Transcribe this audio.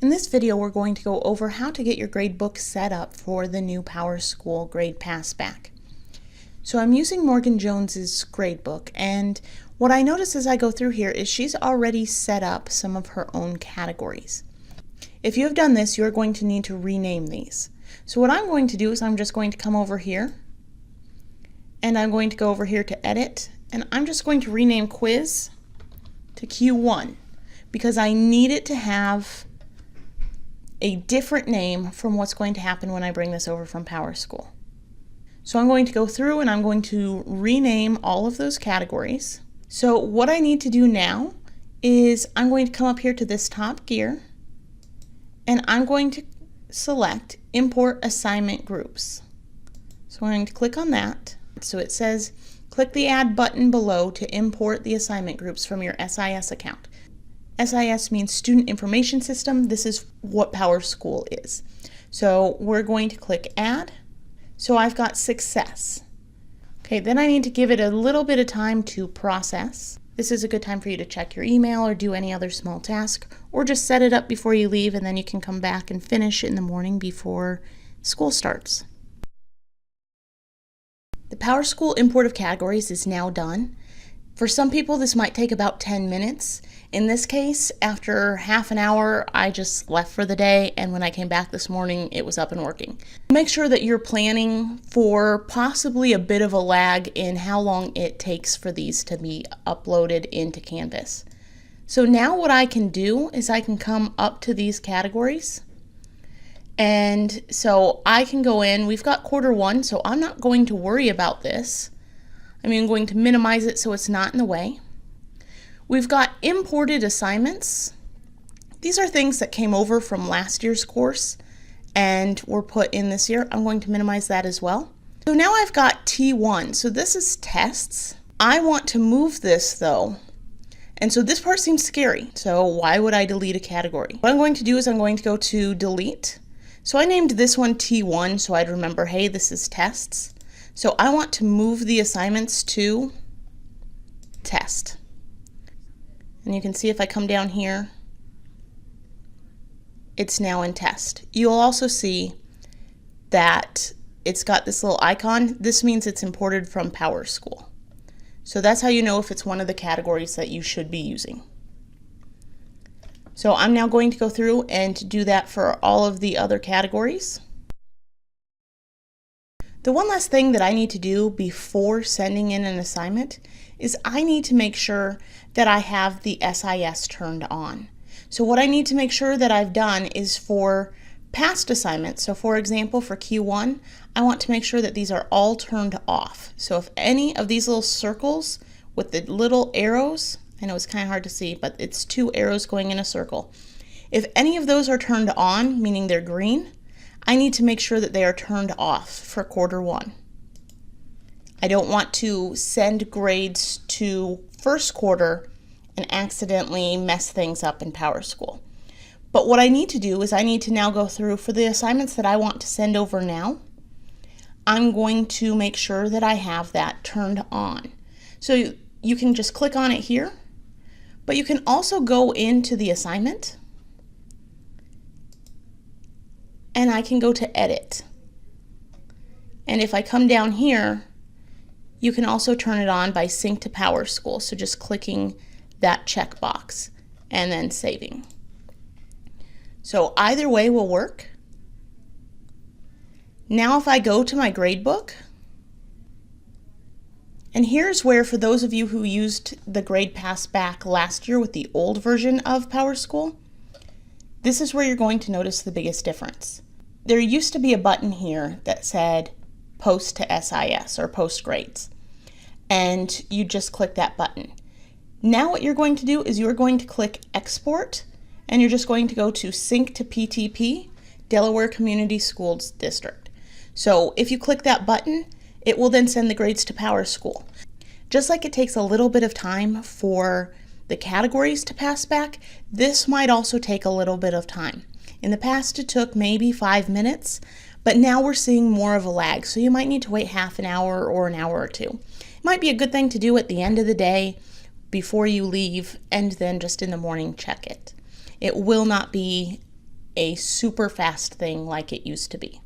In this video, we're going to go over how to get your gradebook set up for the new PowerSchool Grade Passback. So I'm using Morgan Jones's gradebook, and what I notice as I go through here is she's already set up some of her own categories. If you have done this, you're going to need to rename these. So what I'm going to do is I'm just going to come over here, and I'm going to go over here to Edit, and I'm just going to rename Quiz to Q1 because I need it to have a different name from what's going to happen when I bring this over from PowerSchool. So I'm going to go through and I'm going to rename all of those categories. So what I need to do now is I'm going to come up here to this top gear and I'm going to select Import Assignment Groups. So I'm going to click on that. So it says click the Add button below to import the assignment groups from your SIS account. SIS means Student Information System. This is what PowerSchool is. So we're going to click Add. So I've got Success. Okay, then I need to give it a little bit of time to process. This is a good time for you to check your email or do any other small task, or just set it up before you leave and then you can come back and finish in the morning before school starts. The PowerSchool import of categories is now done. For some people, this might take about 10 minutes. In this case, after half an hour, I just left for the day, and when I came back this morning, it was up and working. Make sure that you're planning for possibly a bit of a lag in how long it takes for these to be uploaded into Canvas. So now what I can do is I can come up to these categories, and so I can go in. We've got quarter one, so I'm not going to worry about this. I'm going to minimize it so it's not in the way. We've got imported assignments. These are things that came over from last year's course and were put in this year. I'm going to minimize that as well. So now I've got T1. So this is tests. I want to move this though. And so this part seems scary. So why would I delete a category? What I'm going to do is I'm going to go to Delete. So I named this one T1 so I'd remember, hey, this is tests. So I want to move the assignments to test. And you can see if I come down here, it's now in test. You'll also see that it's got this little icon. This means it's imported from PowerSchool. So that's how you know if it's one of the categories that you should be using. So I'm now going to go through and do that for all of the other categories. The one last thing that I need to do before sending in an assignment is I need to make sure that I have the SIS turned on. So what I need to make sure that I've done is for past assignments. So for example, for Q1, I want to make sure that these are all turned off. So if any of these little circles with the little arrows, I know it's kind of hard to see, but it's two arrows going in a circle. If any of those are turned on, meaning they're green, I need to make sure that they are turned off for quarter one. I don't want to send grades to first quarter and accidentally mess things up in PowerSchool. But what I need to do is I need to now go through for the assignments that I want to send over now. I'm going to make sure that I have that turned on. So you can just click on it here, but you can also go into the assignment and I can go to Edit. And if I come down here, you can also turn it on by Sync to PowerSchool. So just clicking that checkbox and then saving. So either way will work. Now if I go to my gradebook, and here's where, for those of you who used the Grade Passback last year with the old version of PowerSchool, this is where you're going to notice the biggest difference. There used to be a button here that said Post to SIS or Post Grades, and you just click that button. Now what you're going to do is you're going to click Export, and you're just going to go to Sync to PTP, Delaware Community Schools District. So if you click that button, it will then send the grades to PowerSchool. Just like it takes a little bit of time for the categories to pass back, this might also take a little bit of time. In the past, it took maybe 5 minutes, but now we're seeing more of a lag, so you might need to wait half an hour or an hour or two. It might be a good thing to do at the end of the day before you leave, and then just in the morning check it. It will not be a super fast thing like it used to be.